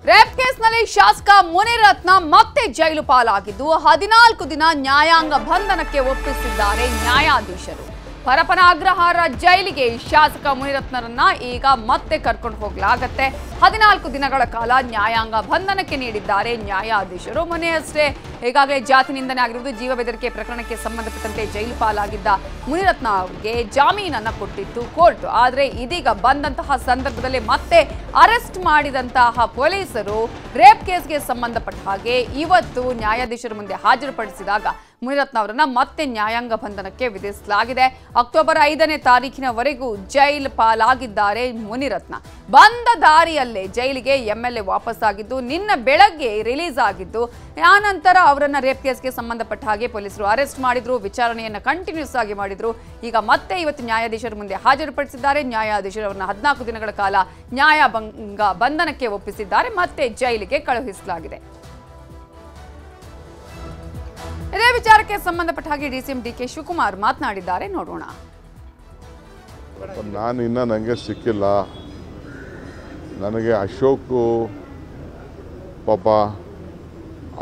Rape ಕೇಸ್ನಲ್ಲಿ ಶಾಸಕ ಮುನಿರತ್ನ ಮತ್ತೆ ಜೈಲು ಪಾಲಾಗಿದ್ದು 14 ದಿನ ನ್ಯಾಯಾಂಗ ಬಂಧನಕ್ಕೆ ಒಪ್ಪಿಸಿದ್ದಾರೆ ನ್ಯಾಯಾಧೀಶರು. ಪರಪ್ಪನ ಅಗ್ರಹಾರ ಜೈಲಿಗೆ ಶಾಸಕ ಮುನಿರತ್ನರನ್ನ ಈಗ ಮತ್ತೆ ಕರ್ಕೊಂಡು ಹೋಗಲಾಗುತ್ತೆ. 14 ದಿನಗಳ ಕಾಲ ನ್ಯಾಯಾಂಗ ಬಂಧನಕ್ಕೆ ನೀಡಿದ್ದಾರೆ ನ್ಯಾಯಾಧೀಶರು. ಮೊನ್ನೆಯಷ್ಟೇ ಈಗಾಗಲೇ ಜಾತಿ ನಿಂದನೆ ಆಗಿರುವುದು ಜೀವ ಬೆದರಿಕೆ ಪ್ರಕರಣಕ್ಕೆ ಸಂಬಂಧಪಟ್ಟಂತೆ ಜೈಲು ಪಾಲಾಗಿದ್ದ ಮುನಿರತ್ನ ಅವರಿಗೆ ಜಾಮೀನನ್ನು ಕೊಟ್ಟಿತ್ತು ಕೋರ್ಟ್. ಆದರೆ ಇದೀಗ ಬಂದಂತಹ ಸಂದರ್ಭದಲ್ಲಿ ಮತ್ತೆ ಅರೆಸ್ಟ್ ಮಾಡಿದಂತಹ ಪೊಲೀಸರು ರೇಪ್ ಕೇಸ್ಗೆ ಸಂಬಂಧಪಟ್ಟ ಹಾಗೆ ಇವತ್ತು ನ್ಯಾಯಾಧೀಶರ ಮುಂದೆ ಹಾಜರುಪಡಿಸಿದಾಗ ಮುನಿರತ್ನ ಅವರನ್ನ ಮತ್ತೆ ನ್ಯಾಯಾಂಗ ಬಂಧನಕ್ಕೆ ವಿಧಿಸಲಾಗಿದೆ. ಅಕ್ಟೋಬರ್ 5ನೇ ತಾರೀಕಿನವರೆಗೂ ಜೈಲು ಪಾಲಾಗಿದ್ದಾರೆ ಮುನಿರತ್ನ. ಬಂದ ದಾರಿಯಲ್ಲೇ ಜೈಲಿಗೆ ಎಂಎಲ್ಎ ವಾಪಸ್ಸಾಗಿದ್ದು ನಿನ್ನೆ ಬೆಳಗ್ಗೆ ರಿಲೀಸ್ ಆಗಿದ್ದು, ಆನಂತರ ಅವರನ್ನ ರೇಪ್ ಕೇಸ್ಗೆ ಸಂಬಂಧಪಟ್ಟ ಹಾಗೆ ಪೊಲೀಸರು ಅರೆಸ್ಟ್ ಮಾಡಿದ್ರು, ವಿಚಾರಣೆಯನ್ನ ಕಂಟಿನ್ಯೂಸ್ ಆಗಿ ಮಾಡಿದ್ರು. ಈಗ ಮತ್ತೆ ಇವತ್ತು ನ್ಯಾಯಾಧೀಶರ ಮುಂದೆ ಹಾಜರುಪಡಿಸಿದ್ದಾರೆ. ನ್ಯಾಯಾಧೀಶರು ಅವರನ್ನ 14 ದಿನಗಳ ಕಾಲ ನ್ಯಾಯಾಂಗ ಬಂಧನಕ್ಕೆ ಒಪ್ಪಿಸಿದ್ದಾರೆ, ಮತ್ತೆ ಜೈಲಿಗೆ ಕಳುಹಿಸಲಾಗಿದೆ. ಇದೇ ವಿಚಾರಕ್ಕೆ ಸಂಬಂಧಪಟ್ಟ ಹಾಗೆ ಡಿಸಿಎಂ ಡಿಕೆ ಶಿವಕುಮಾರ್ ಮಾತನಾಡಿದ್ದಾರೆ, ನೋಡೋಣ. ನಾನು ಇನ್ನ ನನಗೆ ಸಿಕ್ಕಿಲ್ಲ. ನನಗೆ ಅಶೋಕ್ ಪಾಪ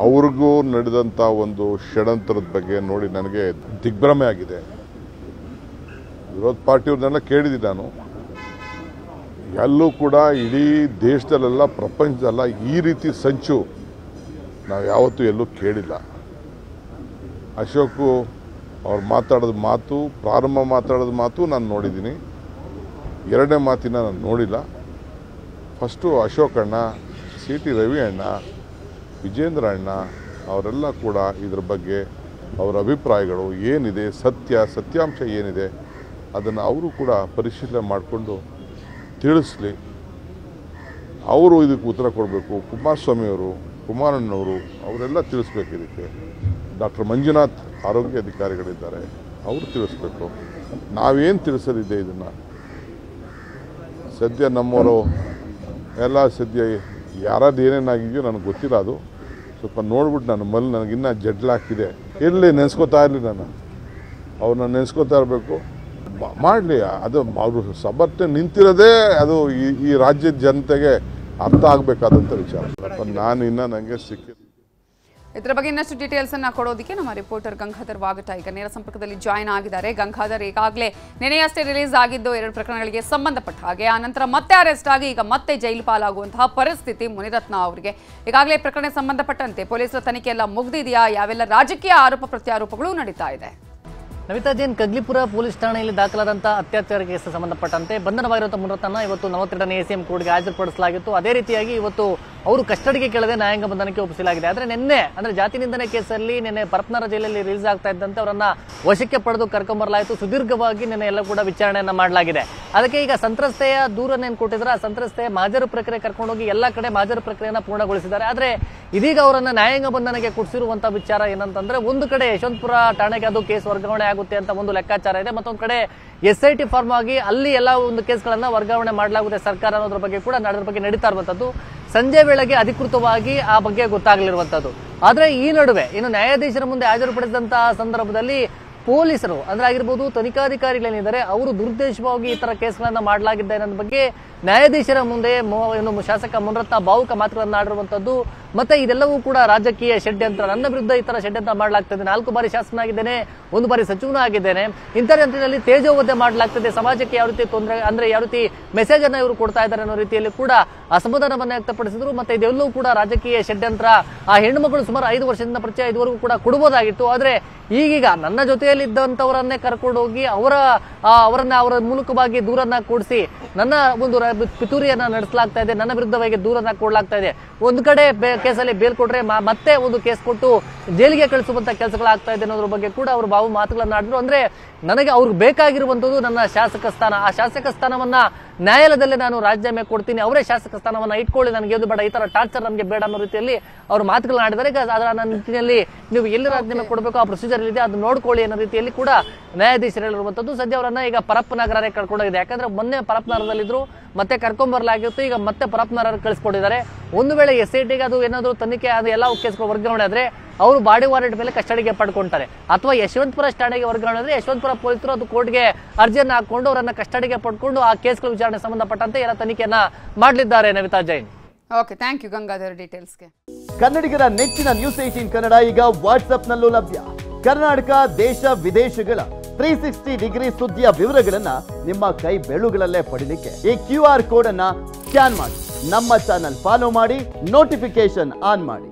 ಅವ್ರಿಗೂ ನಡೆದಂಥ ಒಂದು ಷಡ್ಯಂತ್ರದ ಬಗ್ಗೆ ನೋಡಿ ನನಗೆ ದಿಗ್ಭ್ರಮೆ ಆಗಿದೆ. ವಿರೋಧ ಪಾರ್ಟಿಯವ್ರನ್ನೆಲ್ಲ ಕೇಳಿದ್ದೀನಿ ನಾನು. ಎಲ್ಲೂ ಕೂಡ ಇಡೀ ದೇಶದಲ್ಲೆಲ್ಲ ಪ್ರಪಂಚದಲ್ಲ ಈ ರೀತಿ ಸಂಚು ನಾವು ಯಾವತ್ತೂ ಎಲ್ಲೂ ಕೇಳಿಲ್ಲ. ಅಶೋಕು ಅವ್ರು ಮಾತಾಡೋದು ಮಾತು, ಪ್ರಾರಂಭ ಮಾತಾಡೋದು ಮಾತು ನಾನು ನೋಡಿದ್ದೀನಿ. ಎರಡನೇ ಮಾತಿನ ನಾನು ನೋಡಿಲ್ಲ. ಫಸ್ಟು ಅಶೋಕ್ ಅಣ್ಣ, ಸಿ ಟಿ ರವಿ ಅಣ್ಣ, ವಿಜೇಂದ್ರ ಅಣ್ಣ ಅವರೆಲ್ಲ ಕೂಡ ಇದ್ರ ಬಗ್ಗೆ ಅವರ ಅಭಿಪ್ರಾಯಗಳು ಏನಿದೆ, ಸತ್ಯಾಂಶ ಏನಿದೆ ಅದನ್ನು ಅವರು ಕೂಡ ಪರಿಶೀಲನೆ ಮಾಡಿಕೊಂಡು ತಿಳಿಸ್ಲಿ. ಅವರು ಇದಕ್ಕೆ ಉತ್ತರ ಕೊಡಬೇಕು. ಕುಮಾರಸ್ವಾಮಿಯವರು, ಕುಮಾರಣ್ಣವರು ಅವರೆಲ್ಲ ತಿಳಿಸ್ಬೇಕು. ಇದಕ್ಕೆ ಡಾಕ್ಟರ್ ಮಂಜುನಾಥ್ ಆರೋಗ್ಯ ಅಧಿಕಾರಿಗಳಿದ್ದಾರೆ, ಅವರು ತಿಳಿಸ್ಬೇಕು. ನಾವೇನು ತಿಳಿಸೋದಿದೆ ಇದನ್ನು ಸದ್ಯ ನಮ್ಮವರು ಎಲ್ಲ ಸದ್ಯ ಯಾರಾದ್ರು ಏನೇನಾಗಿದೆಯೋ ನನಗೆ ಗೊತ್ತಿಲ್ಲ. ಅದು ಸ್ವಲ್ಪ ನೋಡ್ಬಿಟ್ಟು ನನಗಿನ್ನ ಜಡ್ಲಾಗ್ತಿದೆ. ಎಲ್ಲಿ ನೆನೆಸ್ಕೋತಾ ಇರಲಿ, ನಾನು ಅವ್ರನ್ನ ನೆನೆಸ್ಕೋತಾ ಇರಬೇಕು. ಮಾಡಲಿ, ಅದು ಅವರು ಸಮರ್ಥನೆ ನಿಂತಿರೋದೇ ಅದು ಈ ರಾಜ್ಯದ ಜನತೆಗೆ ಅರ್ಥ ಆಗಬೇಕಾದಂಥ ವಿಚಾರ. ನಾನು ಇನ್ನೂ ನನಗೆ ಸಿಕ್ಕಿಲ್ಲ. ಇದರ ಬಗ್ಗೆ ಇನ್ನಷ್ಟು ಡೀಟೇಲ್ಸ್ ಅನ್ನ ಕೊಡೋದಕ್ಕೆ ನಮ್ಮ ರಿಪೋರ್ಟರ್ ಗಂಗಾಧರ್ ವಾಗಟ ಈಗ ನೇರ ಸಂಪರ್ಕದಲ್ಲಿ ಜಾಯ್ನ್ ಆಗಿದ್ದಾರೆ. ಗಂಗಾಧರ್, ಈಗಾಗಲೇ ನಿನ್ನೆಯಷ್ಟೇ ರಿಲೀಸ್ ಆಗಿದ್ದು 2 ಪ್ರಕರಣಗಳಿಗೆ ಸಂಬಂಧಪಟ್ಟ ಹಾಗೆ, ಆನಂತರ ಮತ್ತೆ ಅರೆಸ್ಟ್ ಆಗಿ ಈಗ ಮತ್ತೆ ಜೈಲು ಪಾಲಾಗುವಂತಹ ಪರಿಸ್ಥಿತಿ ಮುನಿರತ್ನ ಅವರಿಗೆ. ಈಗಾಗಲೇ ಪ್ರಕರಣ ಸಂಬಂಧಪಟ್ಟಂತೆ ಪೊಲೀಸರ ತನಿಖೆ ಎಲ್ಲ ಮುಗಿದಿದೆಯಾ? ಯಾವೆಲ್ಲ ರಾಜಕೀಯ ಆರೋಪ ಪ್ರತ್ಯಾರೋಪಗಳು ನಡೀತಾ ಇದೆ? ನವಿತಾ ಜೈನ್ ಕಗ್ಲಿಪುರ ಪೊಲೀಸ್ ಠಾಣೆಯಲ್ಲಿ ದಾಖಲಾದಂತಹ ಅತ್ಯಾಚಾರ ಕೇಸ್ ಸಂಬಂಧಪಟ್ಟಂತೆ ಬಂಧನವಾಗಿರುವಂತಹ ಮುನಿರತ್ನ ಇವತ್ತು 42ನೇ ಎಸಿಎಂ ಕೋರ್ಟ್ಗೆ ಹಾಜರುಪಡಿಸಲಾಗಿತ್ತು. ಅದೇ ರೀತಿಯಾಗಿ ಇವತ್ತು ಅವರು ಕಸ್ಟಡಿಗೆ ಕೆಳಗೆ ನ್ಯಾಯಾಂಗ ಬಂಧನಕ್ಕೆ ಒಪ್ಪಿಸಲಾಗಿದೆ. ಆದರೆ ನಿನ್ನೆ ಜಾತಿ ನಿಂದನೆ ಕೇಸಲ್ಲಿ ನಿನ್ನೆ ಪರಪ್ಪನರ ಜೈಲಲ್ಲಿ ರಿಲೀಸ್ ಆಗ್ತಾ ಇದ್ದಂತೆ ಅವರನ್ನ ವಶಕ್ಕೆ ಪಡೆದು ಕರ್ಕೊಂಬರಲಾಯಿತು. ಸುದೀರ್ಘವಾಗಿ ನಿನ್ನೆ ಎಲ್ಲ ಕೂಡ ವಿಚಾರಣೆಯನ್ನ ಮಾಡಲಾಗಿದೆ. ಅದಕ್ಕೆ ಈಗ ಸಂತ್ರಸ್ತೆಯ ದೂರನ್ನೇನು ಕೊಟ್ಟಿದ್ರೆ ಆ ಸಂತ್ರಸ್ತೆಯ ಮಾಜರು ಪ್ರಕ್ರಿಯೆ ಕರ್ಕೊಂಡೋಗಿ ಎಲ್ಲಾ ಕಡೆ ಮಾಜರು ಪ್ರಕ್ರಿಯೆಯನ್ನ ಪೂರ್ಣಗೊಳಿಸಿದ್ದಾರೆ. ಆದ್ರೆ ಇದೀಗ ಅವರನ್ನ ನ್ಯಾಯಾಂಗ ಬಂಧನಕ್ಕೆ ಕೊಡಿಸಿರುವಂತಹ ವಿಚಾರ ಏನಂತಂದ್ರೆ, ಒಂದು ಕಡೆ ಯಶವಂತಪುರ ಠಾಣೆಗೆ ಅದು ಕೇಸ್ ವರ್ಗಾವಣೆ ಆಗುತ್ತೆ ಅಂತ ಒಂದು ಲೆಕ್ಕಾಚಾರ ಇದೆ. ಮತ್ತೊಂದು ಕಡೆ SIT ಫಾರ್ಮ್ ಆಗಿ ಅಲ್ಲಿ ಎಲ್ಲ ಒಂದು ಕೇಸ್ಗಳನ್ನ ವರ್ಗಾವಣೆ ಮಾಡಲಾಗುತ್ತೆ ಸರ್ಕಾರ ಅನ್ನೋದ್ರ ಬಗ್ಗೆ ಕೂಡ ಅದರ ಬಗ್ಗೆ ನಡೀತಾ ಇರುವಂತದ್ದು. ಸಂಜೆ ವೇಳೆಗೆ ಅಧಿಕೃತವಾಗಿ ಆ ಬಗ್ಗೆ ಗೊತ್ತಾಗಲಿರುವಂತದ್ದು. ಆದ್ರೆ ಈ ನಡುವೆ ಇನ್ನು ನ್ಯಾಯಾಧೀಶರ ಮುಂದೆ ಹಾಜರುಪಡಿಸಿದಂತಹ ಸಂದರ್ಭದಲ್ಲಿ ಪೊಲೀಸರು ಆಗಿರ್ಬೋದು, ತನಿಖಾಧಿಕಾರಿಗಳೇನಿದ್ದಾರೆ ಅವರು ದುರುದ್ದೇಶವಾಗಿ ಈ ತರ ಕೇಸ್ಗಳನ್ನ ಮಾಡಲಾಗಿದೆ ಅನ್ನೋದ್ರ ಬಗ್ಗೆ ನ್ಯಾಯಾಧೀಶರ ಮುಂದೆ ಶಾಸಕ ಮುನಿರತ್ನ ಭಾವುಕ ಮಾತುಗಳನ್ನ ಆಡಿರುವಂತದ್ದು. ಮತ್ತೆ ಇದೆಲ್ಲವೂ ಕೂಡ ರಾಜಕೀಯ ಷಡ್ಯಂತ್ರ, ನನ್ನ ವಿರುದ್ಧ ಈ ತರ ಷಡ್ಯಂತ್ರ ಮಾಡಲಾಗ್ತದೆ, 4 ಬಾರಿ ಶಾಸಕನಾಗಿದ್ದೇನೆ, 1 ಬಾರಿ ಸಚಿವನೂ ಆಗಿದ್ದೇನೆ, ಇಂಥ ಹಂತದಲ್ಲಿ ತೇಜೋವಧೆ ಮಾಡಲಾಗ್ತದೆ, ಸಮಾಜಕ್ಕೆ ಯಾವ ರೀತಿ ತೊಂದರೆ ಅಂದ್ರೆ ಯಾವ ರೀತಿ ಮೆಸೇಜ್ ಅನ್ನ ಇವರು ಕೊಡ್ತಾ ಇದ್ದಾರೆ ಅನ್ನೋ ರೀತಿಯಲ್ಲಿ ಕೂಡ ಅಸಮಾಧಾನವನ್ನ ವ್ಯಕ್ತಪಡಿಸಿದ್ರು. ಮತ್ತೆ ಇದೆಲ್ಲವೂ ಕೂಡ ರಾಜಕೀಯ ಷಡ್ಯಂತ್ರ. ಆ ಹೆಣ್ಣುಮಗಳು ಸುಮಾರು 5 ವರ್ಷದಿಂದ ಪರಿಚಯ ಇದುವರೆಗೂ ಕೂಡ ಕೊಡಬಹುದಾಗಿತ್ತು. ಆದ್ರೆ ಈಗೀಗ ನನ್ನ ಜೊತೆಯಲ್ಲಿ ಇದ್ದಂತವರನ್ನೇ ಕರ್ಕೊಂಡು ಹೋಗಿ ಅವರನ್ನ ಅವರ ಮೂಲಕವಾಗಿ ದೂರನ್ನ ಕೂಡಿಸಿ ನನ್ನ ಒಂದು ಪಿತೂರಿಯನ್ನ ನಡೆಸಲಾಗ್ತಾ ಇದೆ, ನನ್ನ ವಿರುದ್ಧವಾಗಿ ದೂರನ್ನ ಕೊಡಲಾಗ್ತಾ ಇದೆ. ಒಂದು ಕಡೆ ಕೇಸಲ್ಲಿ ಬೇಲ್ ಕೊಟ್ರೆ ಮತ್ತೆ ಒಂದು ಕೇಸ್ ಕೊಟ್ಟು ಜೈಲಿಗೆ ಕಳಿಸುವಂತ ಕೆಲಸಗಳಾಗ್ತಾ ಇದೆ ಅನ್ನೋದ್ರ ಬಗ್ಗೆ ಕೂಡ ಅವರು ಮಾತುಗಳನ್ನ ಆಡಿದ್ರು. ಅಂದ್ರೆ ನನಗೆ ಅವ್ರಿಗೆ ಬೇಕಾಗಿರುವಂತದ್ದು ನನ್ನ ಶಾಸಕ ಸ್ಥಾನ, ಆ ಶಾಸಕ ಸ್ಥಾನವನ್ನ ನ್ಯಾಯಾಲಯದಲ್ಲಿ ನಾನು ರಾಜೀನಾಮೆ ಕೊಡ್ತೀನಿ, ಅವರೇ ಶಾಸಕ ಸ್ಥಾನವನ್ನ ಇಟ್ಕೊಳ್ಳಿ, ನನಗೆ ಇದು ಬೇಡ, ಈ ತರ ಟಾರ್ಚರ್ ನಮಗೆ ಬೇಡ ಅನ್ನೋ ರೀತಿಯಲ್ಲಿ ಅವರು ಮಾತುಗಳನ್ನ ಆಡಿದ್ದಾರೆ. ಅದರ ನಿಟ್ಟಿನಲ್ಲಿ ನೀವು ಎಲ್ಲಿ ರಾಜೀನಾಮೆ ಕೊಡಬೇಕು ಆ ಪ್ರೊಸೀಜರ್ ಇದೆ, ಅದು ನೋಡ್ಕೊಳ್ಳಿ ಅನ್ನೋ ರೀತಿಯಲ್ಲಿ ಕೂಡ ನ್ಯಾಯಾಧೀಶರು ಹೇಳಿರುವಂತದ್ದು. ಸದ್ಯ ಅವರನ್ನ ಈಗ ಪರಪ್ಪನಗರಕ್ಕೆ ಕರ್ಕೊಂಡೋಗಿದೆ. ಯಾಕಂದ್ರೆ ಮೊನ್ನೆ ಪರಪ್ಪನಗರದಲ್ಲಿದ್ರು, ಮತ್ತೆ ಕರ್ಕೊಂಡ್ಬರ್ಲಾಗಿತ್ತು, ಈಗ ಮತ್ತೆ ಪರಪ್ಪನಗರ ಕಳಿಸ್ಕೊಟ್ಟಿದ್ದಾರೆ. ಒಂದು ವೇಳೆ SITಗೆ ಅದು ಏನಾದ್ರು ತನಿಖೆ ಅದು ಎಲ್ಲ ಕೇಸ್ಗಳು ವರ್ಗಾವಣೆ ಆದ್ರೆ ಅವರು ಬಾಡಿ ವಾರೆಂಟ್ ಮೇಲೆ ಕಸ್ಟಡಿಗೆ ಪಡ್ಕೊಂತಾರೆ. ಅಥವಾ ಯಶವಂತಪುರ ಠಾಣೆಗೆ ವರ್ಗಾವಣೆ ಆದ್ರೆ ಯಶವಂತಪುರ ಪೊಲೀಸರು ಅದು ಕೋರ್ಟ್ಗೆ ಅರ್ಜಿಯನ್ನ ಹಾಕೊಂಡು ಅವರನ್ನ ಕಸ್ಟಡಿಗೆ ಪಡ್ಕೊಂಡು ಆ ಕೇಸ್ಗಳ ವಿಚಾರಣೆ ಸಂಬಂಧಪಟ್ಟಂತೆ ಎಲ್ಲ ತನಿಖೆಯನ್ನ ಮಾಡಲಿದ್ದಾರೆ. Navitha Jain. Okay, thank you Gangadhar ಡೀಟೇಲ್ಸ್ಗೆ. ಕನ್ನಡಿಗರ ನೆಚ್ಚಿನ ನ್ಯೂಸ್ 18 ಕನ್ನಡ ಈಗ ವಾಟ್ಸ್ಆಪ್ನಲ್ಲೂ ಲಭ್ಯ. ಕರ್ನಾಟಕ ದೇಶ ವಿದೇಶಗಳ 360 ಡಿಗ್ರಿ ಸುದ್ದಿಯ ವಿವರಗಳನ್ನ ನಿಮ್ಮ ಕೈ ಬೆರಳುಗಳಲ್ಲೇ ಪಡಿಲಿಕ್ಕೆ ಈ QR ಕೋಡ್ ಅನ್ನ ಸ್ಕ್ಯಾನ್ ಮಾಡಿ, ನಮ್ಮ ಚಾನಲ್ ಫಾಲೋ ಮಾಡಿ, ನೋಟಿಫಿಕೇಶನ್ ಆನ್ ಮಾಡಿ.